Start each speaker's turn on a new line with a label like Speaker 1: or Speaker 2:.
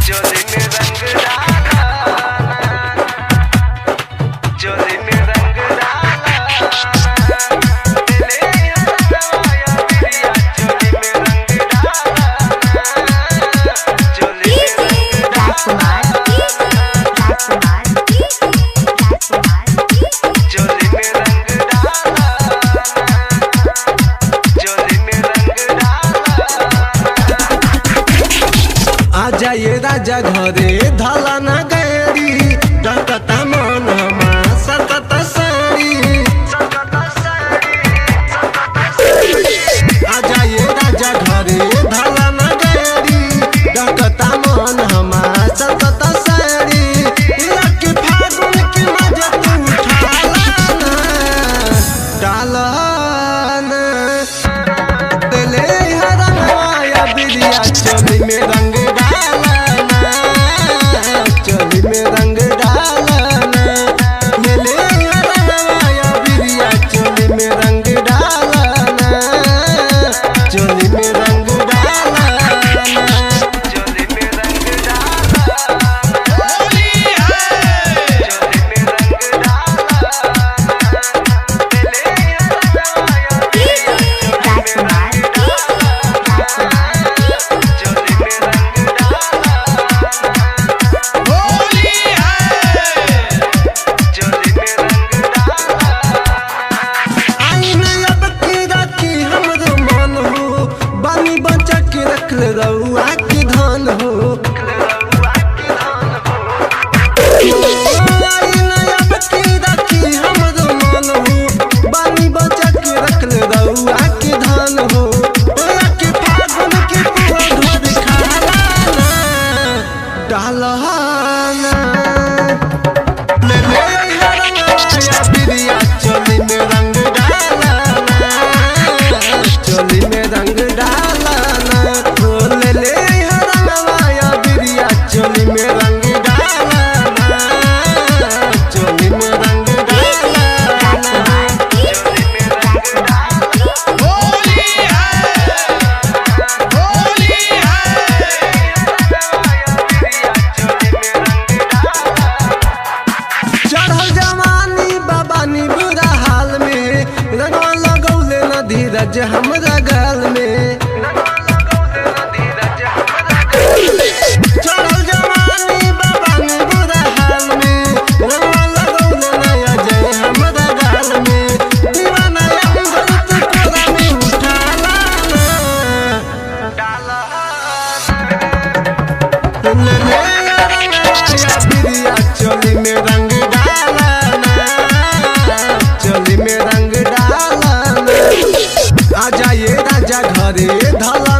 Speaker 1: चोली में रंग डाला, चोली में रंग डाला, ले आया बिरिया चोली में रंग डाला, चोली में रंग डाला, चोली में रंग डाला, चोली में रंग डाला।
Speaker 2: आ जाए राजा घरे धला ना गैरी डकता मन हमा सतत साड़ी। आ जाए राजा घरे धला ना गैरी डकता मन हमा सतत साड़ी। लक फागुन की मजा तू उठाला ना डाला ना ले हरवाया बिरिया चोली में रंग डाला ना, चोली में रंग डाला ना, ये ले हरवाया बिरिया चोली में रंग डाला ना, चोली में रंग डाला ना।
Speaker 1: चोली में रंग डाला, होली है, चोली में रंग डाला, ले आया बिरिया चोली में रंग डाला, चोली में रंग डाला, होली है, चोली में रंग डाला।
Speaker 2: आई न अब की राती हमरो मन हो बानी बचा के रख ले रउआ के धन हो। आई न अब की राती हमरो मन हो बानी बचा के रख ले रउआ के धन हो। ओया के फागुन के पूरा घर खाला ना डाला ना ले ले हरवाया बिरिया चोली में रंग डाला ना, चोली में रंग डाला ना, तो ले ले हरवाया बिरिया चोली में रंग डाला ना, चोली में रंग डाला ना।
Speaker 1: चोली में रंग डाला, होली है, होली है, चोली में रंग डाला।
Speaker 2: चढ़ल जवानी बाबानी बुरा हाल में रंगवा लगौले न धीरज हमरा गाल में। चढ़ल जवानी बाबानी बुरा हाल में रंगवा लगौले न अजय हमरा गाल में। दीवाना अंगल तू कोरा में उठाला ना
Speaker 1: डाला,
Speaker 2: ले ले हरवाया बिरिया चोली में रंग डाला ना, चोली में रंग डाला ना। आ जाए राजा घरे धला